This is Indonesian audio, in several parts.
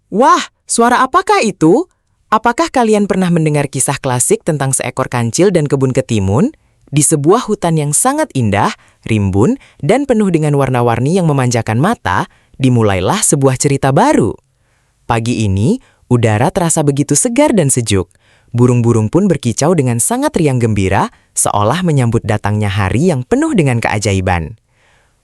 Wah, suara apakah itu? Apakah kalian pernah mendengar kisah klasik tentang seekor kancil dan kebun ketimun? Di sebuah hutan yang sangat indah, rimbun, dan penuh dengan warna-warni yang memanjakan mata, dimulailah sebuah cerita baru. Pagi ini, udara terasa begitu segar dan sejuk. Burung-burung pun berkicau dengan sangat riang gembira, seolah menyambut datangnya hari yang penuh dengan keajaiban.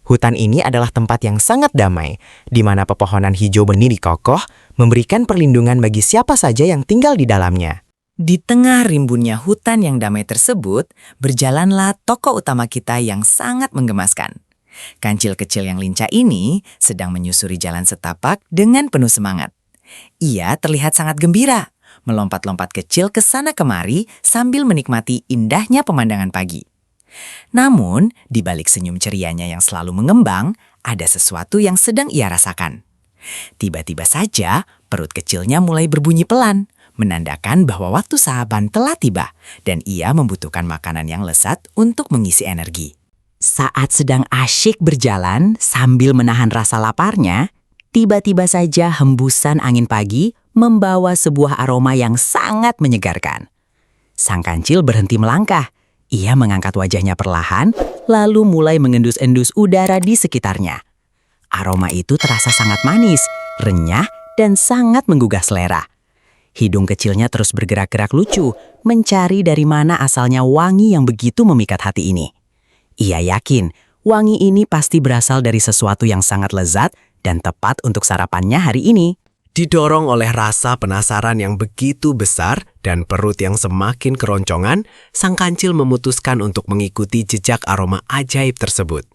Hutan ini adalah tempat yang sangat damai, di mana pepohonan hijau berdiri kokoh, memberikan perlindungan bagi siapa saja yang tinggal di dalamnya. Di tengah rimbunnya hutan yang damai tersebut, berjalanlah tokoh utama kita yang sangat menggemaskan. Kancil kecil yang lincah ini sedang menyusuri jalan setapak dengan penuh semangat. Ia terlihat sangat gembira, melompat-lompat kecil ke sana kemari sambil menikmati indahnya pemandangan pagi. Namun, di balik senyum cerianya yang selalu mengembang, ada sesuatu yang sedang ia rasakan. Tiba-tiba saja, perut kecilnya mulai berbunyi pelan, menandakan bahwa waktu sarapan telah tiba dan ia membutuhkan makanan yang lezat untuk mengisi energi. Saat sedang asyik berjalan sambil menahan rasa laparnya, tiba-tiba saja hembusan angin pagi membawa sebuah aroma yang sangat menyegarkan. Sang kancil berhenti melangkah. Ia mengangkat wajahnya perlahan, lalu mulai mengendus-endus udara di sekitarnya. Aroma itu terasa sangat manis, renyah, dan sangat menggugah selera. Hidung kecilnya terus bergerak-gerak lucu, mencari dari mana asalnya wangi yang begitu memikat hati ini. Ia yakin, wangi ini pasti berasal dari sesuatu yang sangat lezat dan tepat untuk sarapannya hari ini. Didorong oleh rasa penasaran yang begitu besar dan perut yang semakin keroncongan, sang kancil memutuskan untuk mengikuti jejak aroma ajaib tersebut.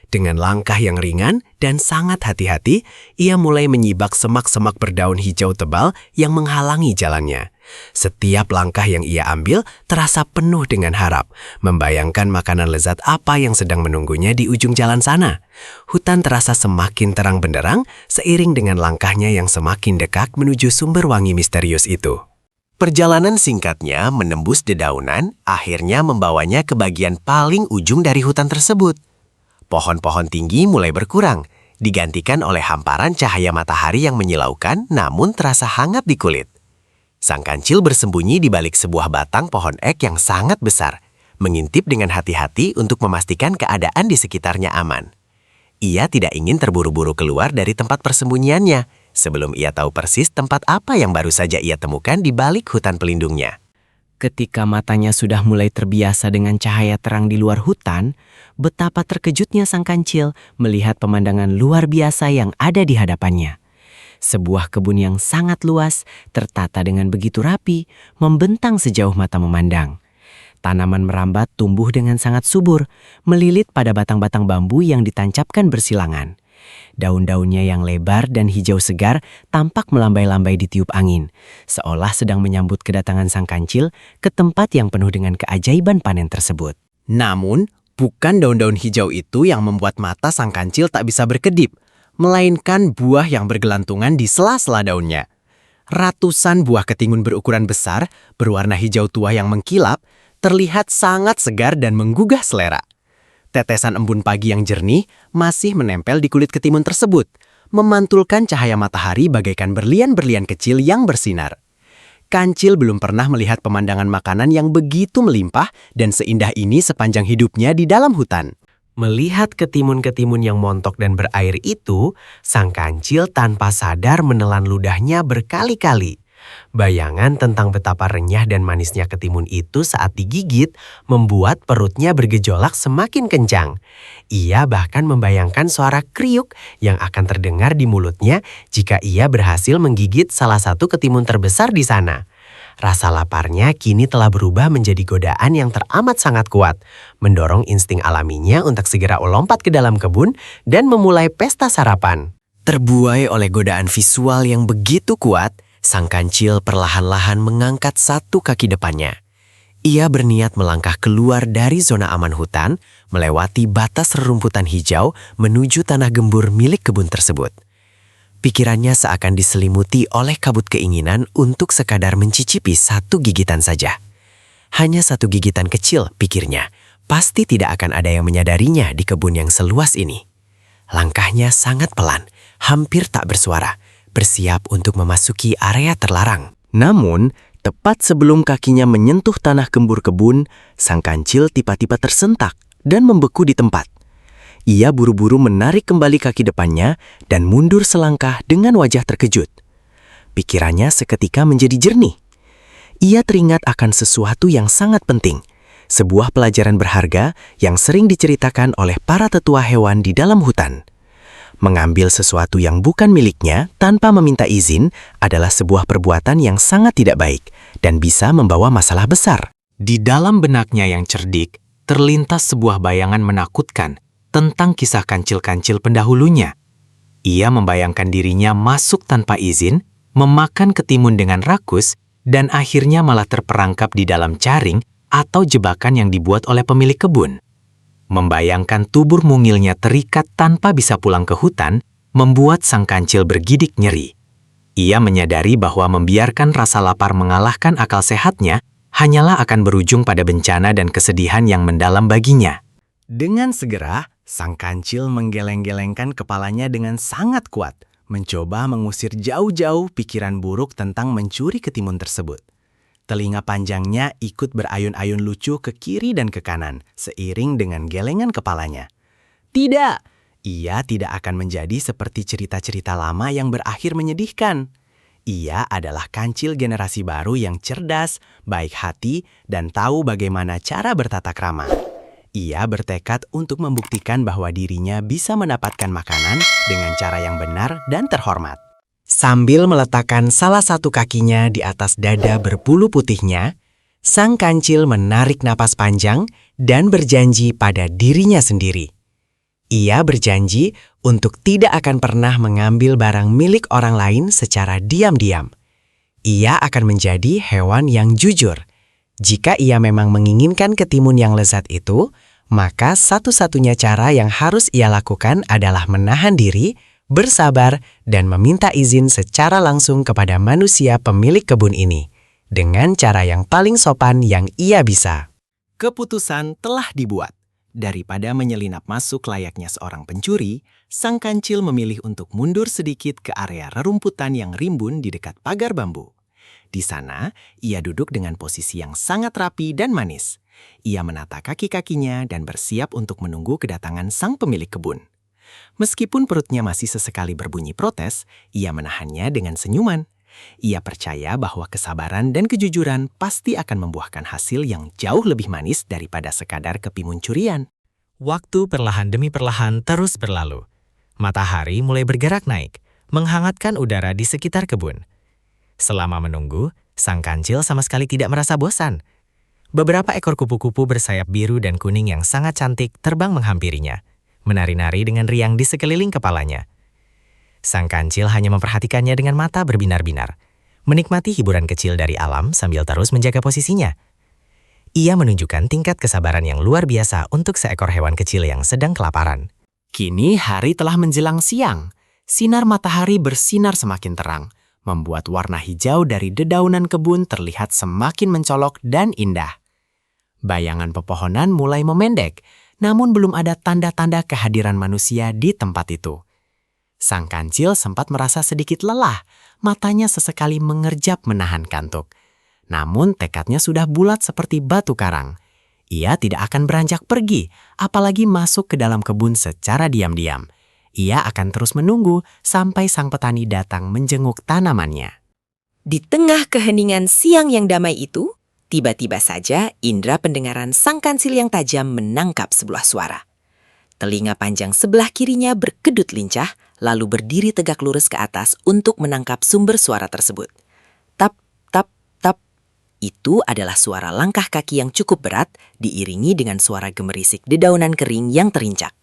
Dengan langkah yang ringan dan sangat hati-hati, ia mulai menyibak semak-semak berdaun hijau tebal yang menghalangi jalannya. Setiap langkah yang ia ambil terasa penuh dengan harap, membayangkan makanan lezat apa yang sedang menunggunya di ujung jalan sana. Hutan terasa semakin terang benderang seiring dengan langkahnya yang semakin dekat menuju sumber wangi misterius itu. Perjalanan singkatnya menembus dedaunan, akhirnya membawanya ke bagian paling ujung dari hutan tersebut. Pohon-pohon tinggi mulai berkurang, digantikan oleh hamparan cahaya matahari yang menyilaukan namun terasa hangat di kulit. Sang kancil bersembunyi di balik sebuah batang pohon ek yang sangat besar, mengintip dengan hati-hati untuk memastikan keadaan di sekitarnya aman. Ia tidak ingin terburu-buru keluar dari tempat persembunyiannya, sebelum ia tahu persis tempat apa yang baru saja ia temukan di balik hutan pelindungnya. Ketika matanya sudah mulai terbiasa dengan cahaya terang di luar hutan, betapa terkejutnya sang kancil melihat pemandangan luar biasa yang ada di hadapannya. Sebuah kebun yang sangat luas, tertata dengan begitu rapi, membentang sejauh mata memandang. Tanaman merambat tumbuh dengan sangat subur, melilit pada batang-batang bambu yang ditancapkan bersilangan. Daun-daunnya yang lebar dan hijau segar tampak melambai-lambai ditiup angin, seolah sedang menyambut kedatangan sang kancil ke tempat yang penuh dengan keajaiban panen tersebut. Namun, bukan daun-daun hijau itu yang membuat mata sang kancil tak bisa berkedip, melainkan buah yang bergelantungan di sela-sela daunnya. Ratusan buah ketimun berukuran besar, berwarna hijau tua yang mengkilap, terlihat sangat segar dan menggugah selera. Tetesan embun pagi yang jernih masih menempel di kulit ketimun tersebut, memantulkan cahaya matahari bagaikan berlian-berlian kecil yang bersinar. Kancil belum pernah melihat pemandangan makanan yang begitu melimpah dan seindah ini sepanjang hidupnya di dalam hutan. Melihat ketimun-ketimun yang montok dan berair itu, sang kancil tanpa sadar menelan ludahnya berkali-kali. Bayangan tentang betapa renyah dan manisnya ketimun itu saat digigit membuat perutnya bergejolak semakin kencang. Ia bahkan membayangkan suara kriuk yang akan terdengar di mulutnya jika ia berhasil menggigit salah satu ketimun terbesar di sana. Rasa laparnya kini telah berubah menjadi godaan yang teramat sangat kuat, mendorong insting alaminya untuk segera melompat ke dalam kebun dan memulai pesta sarapan. Terbuai oleh godaan visual yang begitu kuat, sang kancil perlahan-lahan mengangkat satu kaki depannya. Ia berniat melangkah keluar dari zona aman hutan, melewati batas rerumputan hijau menuju tanah gembur milik kebun tersebut. Pikirannya seakan diselimuti oleh kabut keinginan untuk sekadar mencicipi satu gigitan saja. Hanya satu gigitan kecil, pikirnya, pasti tidak akan ada yang menyadarinya di kebun yang seluas ini. Langkahnya sangat pelan, hampir tak bersuara, bersiap untuk memasuki area terlarang. Namun, tepat sebelum kakinya menyentuh tanah gembur kebun, sang kancil tiba-tiba tersentak dan membeku di tempat. Ia buru-buru menarik kembali kaki depannya dan mundur selangkah dengan wajah terkejut. Pikirannya seketika menjadi jernih. Ia teringat akan sesuatu yang sangat penting, sebuah pelajaran berharga yang sering diceritakan oleh para tetua hewan di dalam hutan. Mengambil sesuatu yang bukan miliknya tanpa meminta izin adalah sebuah perbuatan yang sangat tidak baik dan bisa membawa masalah besar. Di dalam benaknya yang cerdik, terlintas sebuah bayangan menakutkan tentang kisah kancil-kancil pendahulunya. Ia membayangkan dirinya masuk tanpa izin, memakan ketimun dengan rakus, dan akhirnya malah terperangkap di dalam jaring atau jebakan yang dibuat oleh pemilik kebun. Membayangkan tubuh mungilnya terikat tanpa bisa pulang ke hutan, membuat sang kancil bergidik nyeri. Ia menyadari bahwa membiarkan rasa lapar mengalahkan akal sehatnya hanyalah akan berujung pada bencana dan kesedihan yang mendalam baginya. Dengan segera, sang kancil menggeleng-gelengkan kepalanya dengan sangat kuat, mencoba mengusir jauh-jauh pikiran buruk tentang mencuri ketimun tersebut. Telinga panjangnya ikut berayun-ayun lucu ke kiri dan ke kanan, seiring dengan gelengan kepalanya. Tidak, ia tidak akan menjadi seperti cerita-cerita lama yang berakhir menyedihkan. Ia adalah kancil generasi baru yang cerdas, baik hati, dan tahu bagaimana cara bertata krama. Ia bertekad untuk membuktikan bahwa dirinya bisa mendapatkan makanan dengan cara yang benar dan terhormat. Sambil meletakkan salah satu kakinya di atas dada berbulu putihnya, sang kancil menarik napas panjang dan berjanji pada dirinya sendiri. Ia berjanji untuk tidak akan pernah mengambil barang milik orang lain secara diam-diam. Ia akan menjadi hewan yang jujur. Jika ia memang menginginkan ketimun yang lezat itu, maka satu-satunya cara yang harus ia lakukan adalah menahan diri, bersabar, dan meminta izin secara langsung kepada manusia pemilik kebun ini, dengan cara yang paling sopan yang ia bisa. Keputusan telah dibuat. Daripada menyelinap masuk layaknya seorang pencuri, sang kancil memilih untuk mundur sedikit ke area rerumputan yang rimbun di dekat pagar bambu. Di sana, ia duduk dengan posisi yang sangat rapi dan manis. Ia menata kaki-kakinya dan bersiap untuk menunggu kedatangan sang pemilik kebun. Meskipun perutnya masih sesekali berbunyi protes, ia menahannya dengan senyuman. Ia percaya bahwa kesabaran dan kejujuran pasti akan membuahkan hasil yang jauh lebih manis daripada sekadar ketimun curian. Waktu perlahan demi perlahan terus berlalu. Matahari mulai bergerak naik, menghangatkan udara di sekitar kebun. Selama menunggu, sang kancil sama sekali tidak merasa bosan. Beberapa ekor kupu-kupu bersayap biru dan kuning yang sangat cantik terbang menghampirinya, menari-nari dengan riang di sekeliling kepalanya. Sang kancil hanya memperhatikannya dengan mata berbinar-binar, menikmati hiburan kecil dari alam sambil terus menjaga posisinya. Ia menunjukkan tingkat kesabaran yang luar biasa untuk seekor hewan kecil yang sedang kelaparan. Kini hari telah menjelang siang. Sinar matahari bersinar semakin terang, membuat warna hijau dari dedaunan kebun terlihat semakin mencolok dan indah. Bayangan pepohonan mulai memendek, namun belum ada tanda-tanda kehadiran manusia di tempat itu. Sang kancil sempat merasa sedikit lelah, matanya sesekali mengerjap menahan kantuk. Namun tekadnya sudah bulat seperti batu karang. Ia tidak akan beranjak pergi, apalagi masuk ke dalam kebun secara diam-diam. Ia akan terus menunggu sampai sang petani datang menjenguk tanamannya. Di tengah keheningan siang yang damai itu, tiba-tiba saja indera pendengaran sang kancil yang tajam menangkap sebuah suara. Telinga panjang sebelah kirinya berkedut lincah, lalu berdiri tegak lurus ke atas untuk menangkap sumber suara tersebut. Tap, tap, tap. Itu adalah suara langkah kaki yang cukup berat, diiringi dengan suara gemerisik dedaunan kering yang terincak.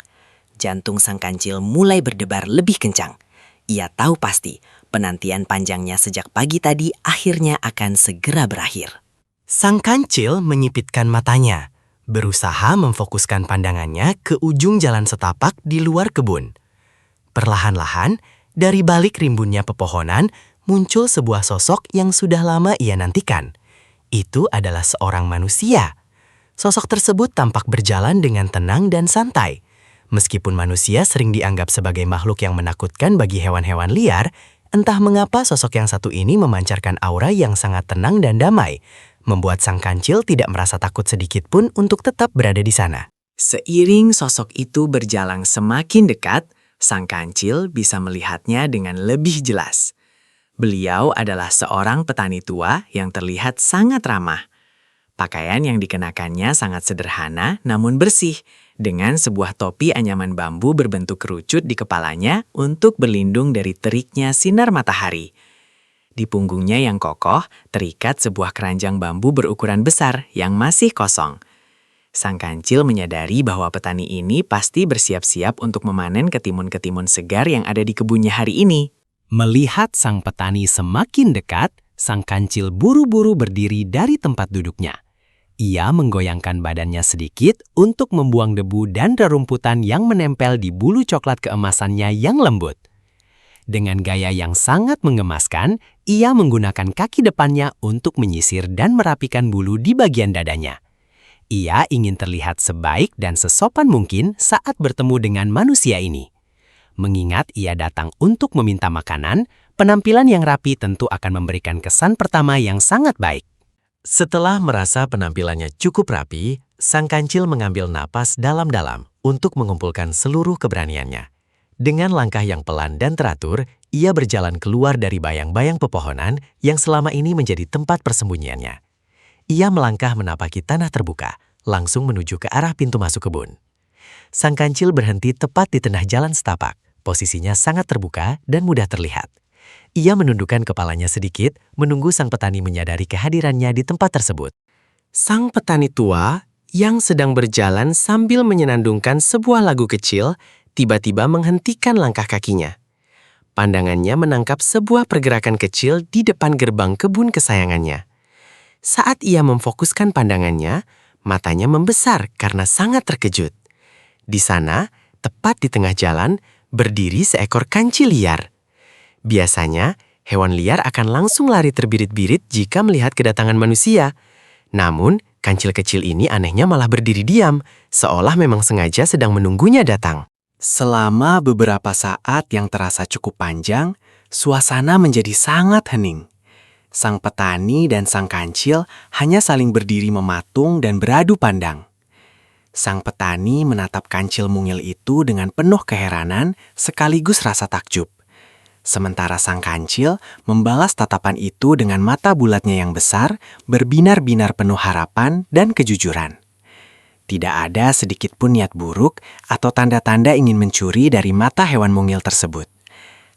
Jantung sang kancil mulai berdebar lebih kencang. Ia tahu pasti, penantian panjangnya sejak pagi tadi akhirnya akan segera berakhir. Sang kancil menyipitkan matanya, berusaha memfokuskan pandangannya ke ujung jalan setapak di luar kebun. Perlahan-lahan, dari balik rimbunnya pepohonan, muncul sebuah sosok yang sudah lama ia nantikan. Itu adalah seorang manusia. Sosok tersebut tampak berjalan dengan tenang dan santai. Meskipun manusia sering dianggap sebagai makhluk yang menakutkan bagi hewan-hewan liar, Entah mengapa sosok yang satu ini memancarkan aura yang sangat tenang dan damai, membuat sang kancil tidak merasa takut sedikit pun untuk tetap berada di sana. Seiring sosok itu berjalan semakin dekat, sang kancil bisa melihatnya dengan lebih jelas. Beliau adalah seorang petani tua yang terlihat sangat ramah. Pakaian yang dikenakannya sangat sederhana namun bersih, dengan sebuah topi anyaman bambu berbentuk kerucut di kepalanya untuk berlindung dari teriknya sinar matahari. Di punggungnya yang kokoh, terikat sebuah keranjang bambu berukuran besar yang masih kosong. Sang kancil menyadari bahwa petani ini pasti bersiap-siap untuk memanen ketimun-ketimun segar yang ada di kebunnya hari ini. Melihat sang petani semakin dekat, sang kancil buru-buru berdiri dari tempat duduknya. Ia menggoyangkan badannya sedikit untuk membuang debu dan rerumputan yang menempel di bulu coklat keemasannya yang lembut. Dengan gaya yang sangat menggemaskan, ia menggunakan kaki depannya untuk menyisir dan merapikan bulu di bagian dadanya. Ia ingin terlihat sebaik dan sesopan mungkin saat bertemu dengan manusia ini. Mengingat ia datang untuk meminta makanan, penampilan yang rapi tentu akan memberikan kesan pertama yang sangat baik. Setelah merasa penampilannya cukup rapi, sang kancil mengambil napas dalam-dalam untuk mengumpulkan seluruh keberaniannya. Dengan langkah yang pelan dan teratur, ia berjalan keluar dari bayang-bayang pepohonan yang selama ini menjadi tempat persembunyiannya. Ia melangkah menapaki tanah terbuka, langsung menuju ke arah pintu masuk kebun. Sang kancil berhenti tepat di tengah jalan setapak, posisinya sangat terbuka dan mudah terlihat. Ia menundukkan kepalanya sedikit, menunggu sang petani menyadari kehadirannya di tempat tersebut. Sang petani tua yang sedang berjalan sambil menyenandungkan sebuah lagu kecil, tiba-tiba menghentikan langkah kakinya. Pandangannya menangkap sebuah pergerakan kecil di depan gerbang kebun kesayangannya. Saat ia memfokuskan pandangannya, matanya membesar karena sangat terkejut. Di sana, tepat di tengah jalan, berdiri seekor kancil liar. Biasanya, hewan liar akan langsung lari terbirit-birit jika melihat kedatangan manusia. Namun, kancil kecil ini anehnya malah berdiri diam, seolah memang sengaja sedang menunggunya datang. Selama beberapa saat yang terasa cukup panjang, suasana menjadi sangat hening. Sang petani dan sang kancil hanya saling berdiri mematung dan beradu pandang. Sang petani menatap kancil mungil itu dengan penuh keheranan sekaligus rasa takjub. Sementara sang kancil membalas tatapan itu dengan mata bulatnya yang besar, berbinar-binar penuh harapan dan kejujuran. Tidak ada sedikit pun niat buruk atau tanda-tanda ingin mencuri dari mata hewan mungil tersebut.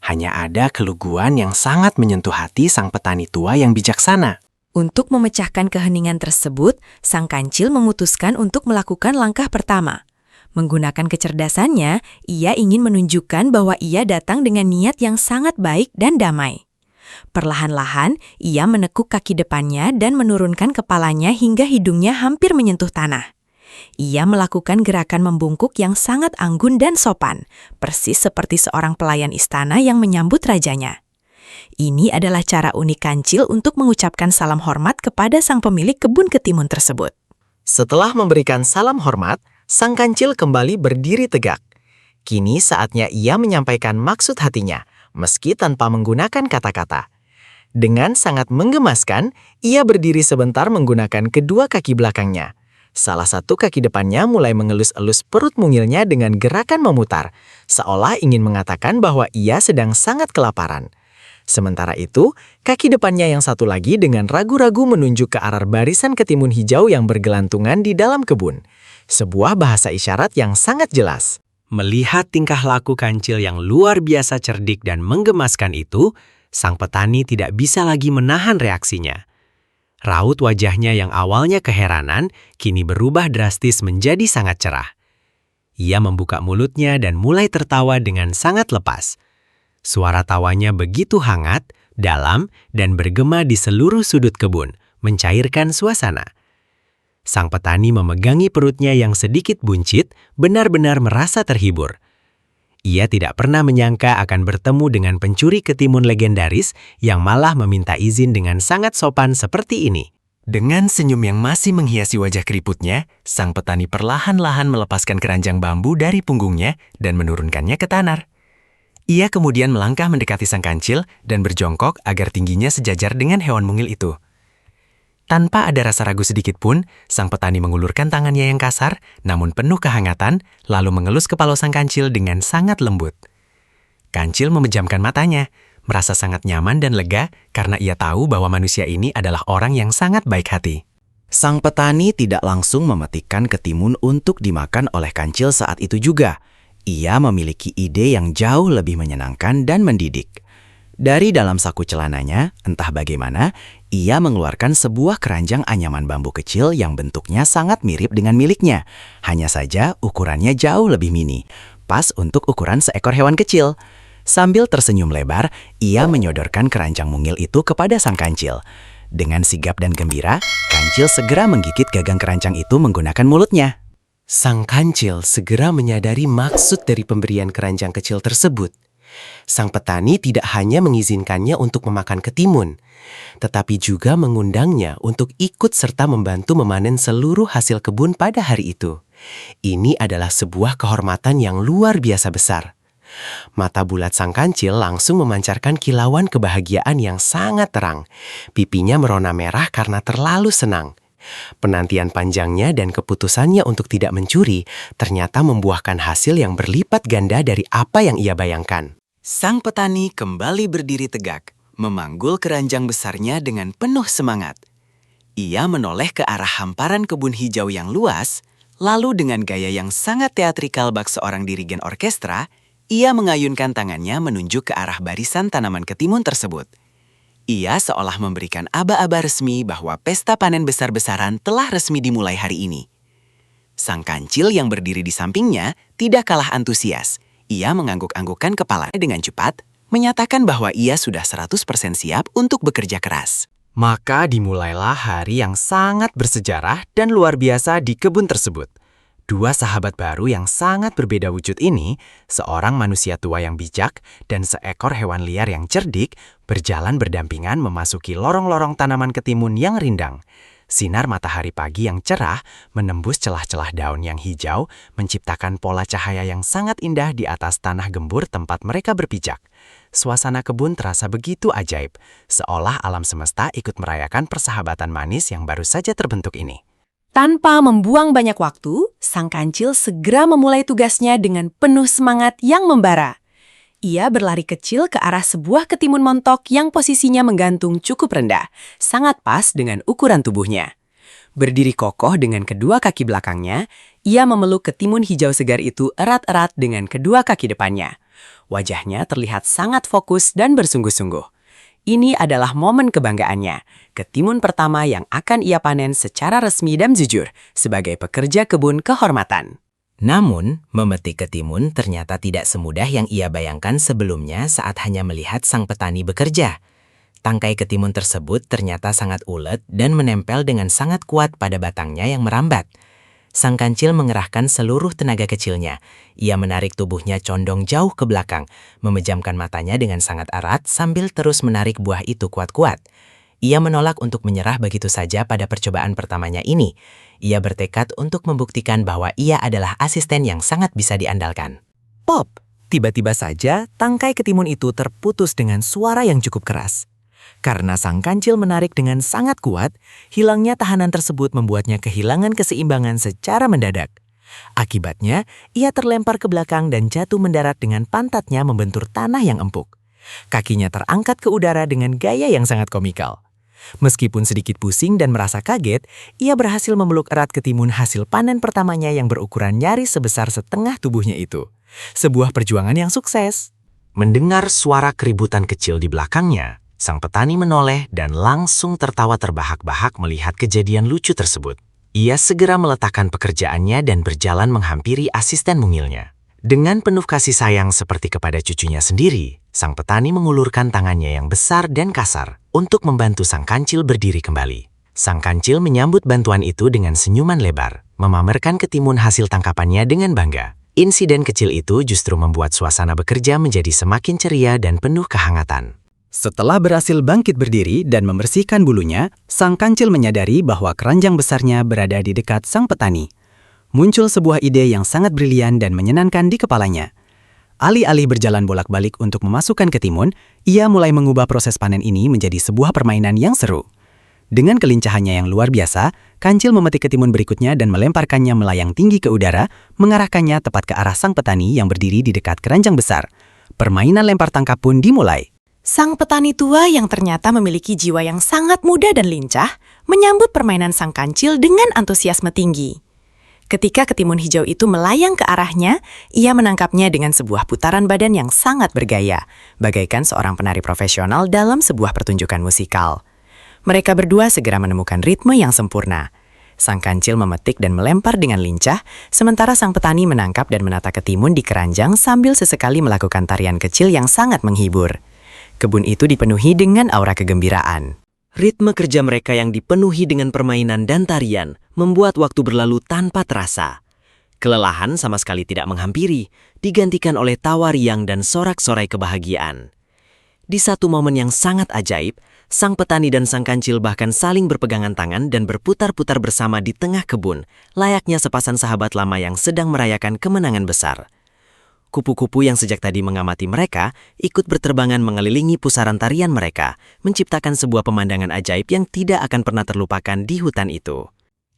Hanya ada keluguan yang sangat menyentuh hati sang petani tua yang bijaksana. Untuk memecahkan keheningan tersebut, sang kancil memutuskan untuk melakukan langkah pertama. Menggunakan kecerdasannya, ia ingin menunjukkan bahwa ia datang dengan niat yang sangat baik dan damai. Perlahan-lahan, ia menekuk kaki depannya dan menurunkan kepalanya hingga hidungnya hampir menyentuh tanah. Ia melakukan gerakan membungkuk yang sangat anggun dan sopan, persis seperti seorang pelayan istana yang menyambut rajanya. Ini adalah cara unik kancil untuk mengucapkan salam hormat kepada sang pemilik kebun ketimun tersebut. Setelah memberikan salam hormat, sang kancil kembali berdiri tegak. Kini saatnya ia menyampaikan maksud hatinya, meski tanpa menggunakan kata-kata. Dengan sangat menggemaskan, ia berdiri sebentar menggunakan kedua kaki belakangnya. Salah satu kaki depannya mulai mengelus-elus perut mungilnya dengan gerakan memutar, seolah ingin mengatakan bahwa ia sedang sangat kelaparan. Sementara itu, kaki depannya yang satu lagi dengan ragu-ragu menunjuk ke arah barisan ketimun hijau yang bergelantungan di dalam kebun. Sebuah bahasa isyarat yang sangat jelas. Melihat tingkah laku kancil yang luar biasa cerdik dan menggemaskan itu, sang petani tidak bisa lagi menahan reaksinya. Raut wajahnya yang awalnya keheranan, kini berubah drastis menjadi sangat cerah. Ia membuka mulutnya dan mulai tertawa dengan sangat lepas. Suara tawanya begitu hangat, dalam, dan bergema di seluruh sudut kebun, mencairkan suasana. Sang petani memegangi perutnya yang sedikit buncit, benar-benar merasa terhibur. Ia tidak pernah menyangka akan bertemu dengan pencuri ketimun legendaris yang malah meminta izin dengan sangat sopan seperti ini. Dengan senyum yang masih menghiasi wajah keriputnya, sang petani perlahan-lahan melepaskan keranjang bambu dari punggungnya dan menurunkannya ke tanah. Ia kemudian melangkah mendekati sang kancil dan berjongkok agar tingginya sejajar dengan hewan mungil itu. Tanpa ada rasa ragu sedikit pun, sang petani mengulurkan tangannya yang kasar, namun penuh kehangatan, lalu mengelus kepala sang kancil dengan sangat lembut. Kancil memejamkan matanya, merasa sangat nyaman dan lega karena ia tahu bahwa manusia ini adalah orang yang sangat baik hati. Sang petani tidak langsung memetikkan ketimun untuk dimakan oleh kancil saat itu juga. Ia memiliki ide yang jauh lebih menyenangkan dan mendidik. Dari dalam saku celananya, entah bagaimana, ia mengeluarkan sebuah keranjang anyaman bambu kecil yang bentuknya sangat mirip dengan miliknya. Hanya saja ukurannya jauh lebih mini, pas untuk ukuran seekor hewan kecil. Sambil tersenyum lebar, ia menyodorkan keranjang mungil itu kepada sang kancil. Dengan sigap dan gembira, kancil segera menggigit gagang keranjang itu menggunakan mulutnya. Sang kancil segera menyadari maksud dari pemberian keranjang kecil tersebut. Sang petani tidak hanya mengizinkannya untuk memakan ketimun, tetapi juga mengundangnya untuk ikut serta membantu memanen seluruh hasil kebun pada hari itu. Ini adalah sebuah kehormatan yang luar biasa besar. Mata bulat sang kancil langsung memancarkan kilauan kebahagiaan yang sangat terang. Pipinya merona merah karena terlalu senang. Penantian panjangnya dan keputusannya untuk tidak mencuri ternyata membuahkan hasil yang berlipat ganda dari apa yang ia bayangkan. Sang petani kembali berdiri tegak, memanggul keranjang besarnya dengan penuh semangat. Ia menoleh ke arah hamparan kebun hijau yang luas, lalu dengan gaya yang sangat teatrikal bak seorang dirigen orkestra, ia mengayunkan tangannya menunjuk ke arah barisan tanaman ketimun tersebut. Ia seolah memberikan aba-aba resmi bahwa pesta panen besar-besaran telah resmi dimulai hari ini. Sang kancil yang berdiri di sampingnya tidak kalah antusias. Ia mengangguk-anggukkan kepalanya dengan cepat, menyatakan bahwa ia sudah 100% siap untuk bekerja keras. Maka dimulailah hari yang sangat bersejarah dan luar biasa di kebun tersebut. Dua sahabat baru yang sangat berbeda wujud ini, seorang manusia tua yang bijak dan seekor hewan liar yang cerdik, berjalan berdampingan memasuki lorong-lorong tanaman ketimun yang rindang. Sinar matahari pagi yang cerah menembus celah-celah daun yang hijau, menciptakan pola cahaya yang sangat indah di atas tanah gembur tempat mereka berpijak. Suasana kebun terasa begitu ajaib, seolah alam semesta ikut merayakan persahabatan manis yang baru saja terbentuk ini. Tanpa membuang banyak waktu, sang kancil segera memulai tugasnya dengan penuh semangat yang membara. Ia berlari kecil ke arah sebuah ketimun montok yang posisinya menggantung cukup rendah, sangat pas dengan ukuran tubuhnya. Berdiri kokoh dengan kedua kaki belakangnya, ia memeluk ketimun hijau segar itu erat-erat dengan kedua kaki depannya. Wajahnya terlihat sangat fokus dan bersungguh-sungguh. Ini adalah momen kebanggaannya, ketimun pertama yang akan ia panen secara resmi dan jujur sebagai pekerja kebun kehormatan. Namun, memetik ketimun ternyata tidak semudah yang ia bayangkan sebelumnya saat hanya melihat sang petani bekerja. Tangkai ketimun tersebut ternyata sangat ulet dan menempel dengan sangat kuat pada batangnya yang merambat. Sang kancil mengerahkan seluruh tenaga kecilnya. Ia menarik tubuhnya condong jauh ke belakang, memejamkan matanya dengan sangat erat sambil terus menarik buah itu kuat-kuat. Ia menolak untuk menyerah begitu saja pada percobaan pertamanya ini. Ia bertekad untuk membuktikan bahwa ia adalah asisten yang sangat bisa diandalkan. Pop! Tiba-tiba saja tangkai ketimun itu terputus dengan suara yang cukup keras. Karena sang kancil menarik dengan sangat kuat, hilangnya tahanan tersebut membuatnya kehilangan keseimbangan secara mendadak. Akibatnya, ia terlempar ke belakang dan jatuh mendarat dengan pantatnya membentur tanah yang empuk. Kakinya terangkat ke udara dengan gaya yang sangat komikal. Meskipun sedikit pusing dan merasa kaget, ia berhasil memeluk erat ketimun hasil panen pertamanya yang berukuran nyaris sebesar setengah tubuhnya itu. Sebuah perjuangan yang sukses. Mendengar suara keributan kecil di belakangnya, sang petani menoleh dan langsung tertawa terbahak-bahak melihat kejadian lucu tersebut. Ia segera meletakkan pekerjaannya dan berjalan menghampiri asisten mungilnya. Dengan penuh kasih sayang seperti kepada cucunya sendiri, sang petani mengulurkan tangannya yang besar dan kasar untuk membantu sang kancil berdiri kembali. Sang kancil menyambut bantuan itu dengan senyuman lebar, memamerkan ketimun hasil tangkapannya dengan bangga. Insiden kecil itu justru membuat suasana bekerja menjadi semakin ceria dan penuh kehangatan. Setelah berhasil bangkit berdiri dan membersihkan bulunya, sang kancil menyadari bahwa keranjang besarnya berada di dekat sang petani. Muncul sebuah ide yang sangat brilian dan menyenangkan di kepalanya. Alih-alih berjalan bolak-balik untuk memasukkan ketimun, ia mulai mengubah proses panen ini menjadi sebuah permainan yang seru. Dengan kelincahannya yang luar biasa, Kancil memetik ketimun berikutnya dan melemparkannya melayang tinggi ke udara, mengarahkannya tepat ke arah sang petani yang berdiri di dekat keranjang besar. Permainan lempar tangkap pun dimulai. Sang petani tua yang ternyata memiliki jiwa yang sangat muda dan lincah, menyambut permainan sang kancil dengan antusiasme tinggi. Ketika ketimun hijau itu melayang ke arahnya, ia menangkapnya dengan sebuah putaran badan yang sangat bergaya, bagaikan seorang penari profesional dalam sebuah pertunjukan musikal. Mereka berdua segera menemukan ritme yang sempurna. Sang kancil memetik dan melempar dengan lincah, sementara sang petani menangkap dan menata ketimun di keranjang sambil sesekali melakukan tarian kecil yang sangat menghibur. Kebun itu dipenuhi dengan aura kegembiraan. Ritme kerja mereka yang dipenuhi dengan permainan dan tarian membuat waktu berlalu tanpa terasa. Kelelahan sama sekali tidak menghampiri, digantikan oleh tawa riang dan sorak-sorai kebahagiaan. Di satu momen yang sangat ajaib, sang petani dan sang kancil bahkan saling berpegangan tangan dan berputar-putar bersama di tengah kebun, layaknya sepasang sahabat lama yang sedang merayakan kemenangan besar. Kupu-kupu yang sejak tadi mengamati mereka ikut berterbangan mengelilingi pusaran tarian mereka, menciptakan sebuah pemandangan ajaib yang tidak akan pernah terlupakan di hutan itu.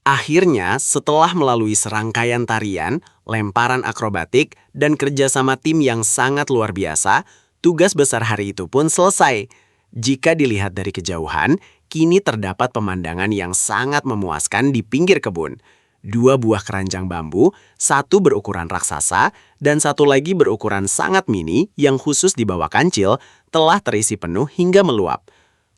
Akhirnya, setelah melalui serangkaian tarian, lemparan akrobatik, dan kerjasama tim yang sangat luar biasa, tugas besar hari itu pun selesai. Jika dilihat dari kejauhan, kini terdapat pemandangan yang sangat memuaskan di pinggir kebun. 2 buah keranjang bambu, 1 berukuran raksasa, dan 1 lagi berukuran sangat mini yang khusus dibawa Kancil, telah terisi penuh hingga meluap.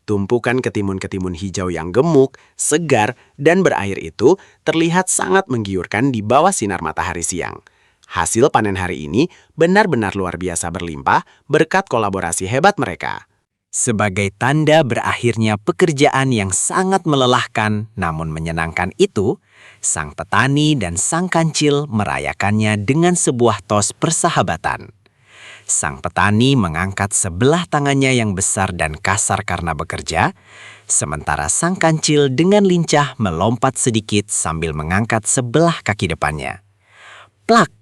Tumpukan ketimun-ketimun hijau yang gemuk, segar, dan berair itu terlihat sangat menggiurkan di bawah sinar matahari siang. Hasil panen hari ini benar-benar luar biasa berlimpah berkat kolaborasi hebat mereka. Sebagai tanda berakhirnya pekerjaan yang sangat melelahkan namun menyenangkan itu, sang petani dan sang kancil merayakannya dengan sebuah tos persahabatan. Sang petani mengangkat sebelah tangannya yang besar dan kasar karena bekerja, sementara sang kancil dengan lincah melompat sedikit sambil mengangkat sebelah kaki depannya. Plak!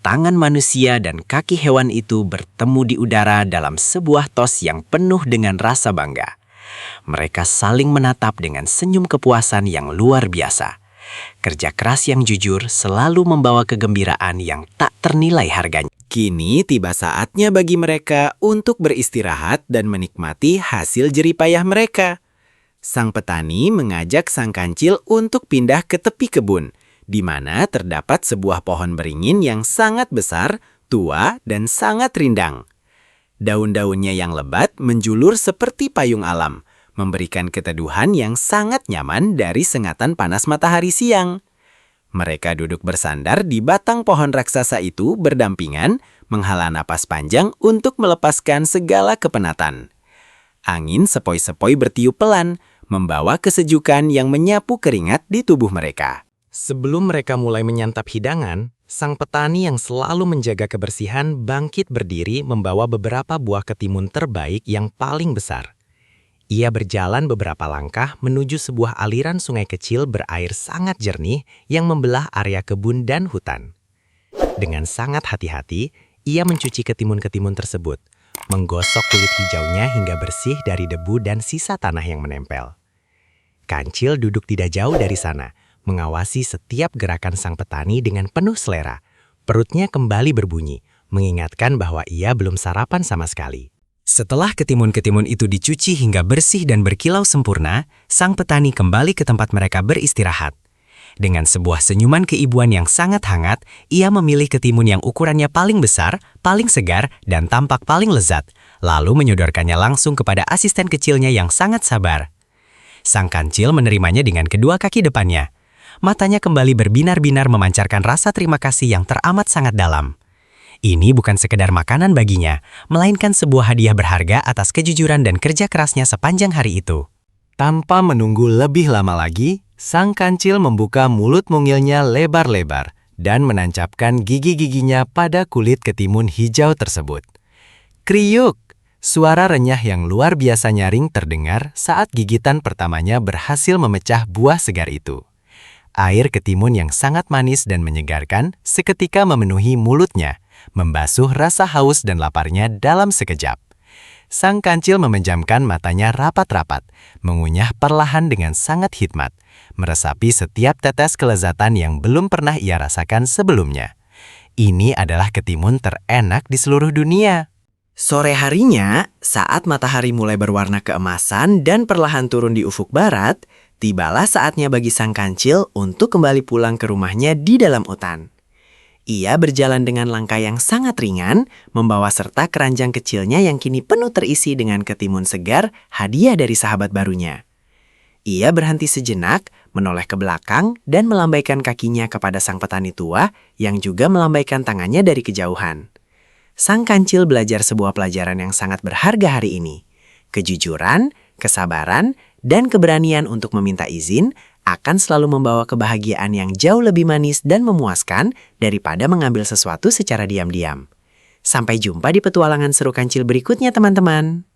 Tangan manusia dan kaki hewan itu bertemu di udara dalam sebuah tos yang penuh dengan rasa bangga. Mereka saling menatap dengan senyum kepuasan yang luar biasa. Kerja keras yang jujur selalu membawa kegembiraan yang tak ternilai harganya. Kini tiba saatnya bagi mereka untuk beristirahat dan menikmati hasil jeripayah mereka. Sang petani mengajak sang kancil untuk pindah ke tepi kebun, di mana terdapat sebuah pohon beringin yang sangat besar, tua, dan sangat rindang. Daun-daunnya yang lebat menjulur seperti payung alam, memberikan keteduhan yang sangat nyaman dari sengatan panas matahari siang. Mereka duduk bersandar di batang pohon raksasa itu berdampingan, menghela napas panjang untuk melepaskan segala kepenatan. Angin sepoi-sepoi bertiup pelan, membawa kesejukan yang menyapu keringat di tubuh mereka. Sebelum mereka mulai menyantap hidangan, sang petani yang selalu menjaga kebersihan bangkit berdiri membawa beberapa buah ketimun terbaik yang paling besar. Ia berjalan beberapa langkah menuju sebuah aliran sungai kecil berair sangat jernih yang membelah area kebun dan hutan. Dengan sangat hati-hati, ia mencuci ketimun-ketimun tersebut, menggosok kulit hijaunya hingga bersih dari debu dan sisa tanah yang menempel. Kancil duduk tidak jauh dari sana, mengawasi setiap gerakan sang petani dengan penuh selera. Perutnya kembali berbunyi, mengingatkan bahwa ia belum sarapan sama sekali. Setelah ketimun-ketimun itu dicuci hingga bersih dan berkilau sempurna, sang petani kembali ke tempat mereka beristirahat. Dengan sebuah senyuman keibuan yang sangat hangat, ia memilih ketimun yang ukurannya paling besar, paling segar, dan tampak paling lezat, lalu menyodorkannya langsung kepada asisten kecilnya yang sangat sabar. Sang kancil menerimanya dengan kedua kaki depannya. Matanya kembali berbinar-binar memancarkan rasa terima kasih yang teramat sangat dalam. Ini bukan sekedar makanan baginya, melainkan sebuah hadiah berharga atas kejujuran dan kerja kerasnya sepanjang hari itu. Tanpa menunggu lebih lama lagi, sang kancil membuka mulut mungilnya lebar-lebar dan menancapkan gigi-giginya pada kulit ketimun hijau tersebut. Kriuk! Suara renyah yang luar biasa nyaring terdengar saat gigitan pertamanya berhasil memecah buah segar itu. Air ketimun yang sangat manis dan menyegarkan seketika memenuhi mulutnya, membasuh rasa haus dan laparnya dalam sekejap. Sang kancil memejamkan matanya rapat-rapat, mengunyah perlahan dengan sangat hikmat, meresapi setiap tetes kelezatan yang belum pernah ia rasakan sebelumnya. Ini adalah ketimun terenak di seluruh dunia. Sore harinya, saat matahari mulai berwarna keemasan dan perlahan turun di ufuk barat, tibalah saatnya bagi sang kancil untuk kembali pulang ke rumahnya di dalam hutan. Ia berjalan dengan langkah yang sangat ringan, membawa serta keranjang kecilnya yang kini penuh terisi dengan ketimun segar, hadiah dari sahabat barunya. Ia berhenti sejenak, menoleh ke belakang, dan melambaikan kakinya kepada sang petani tua yang juga melambaikan tangannya dari kejauhan. Sang kancil belajar sebuah pelajaran yang sangat berharga hari ini. Kejujuran, kesabaran, dan keberanian untuk meminta izin akan selalu membawa kebahagiaan yang jauh lebih manis dan memuaskan daripada mengambil sesuatu secara diam-diam. Sampai jumpa di petualangan seru kancil berikutnya, teman-teman.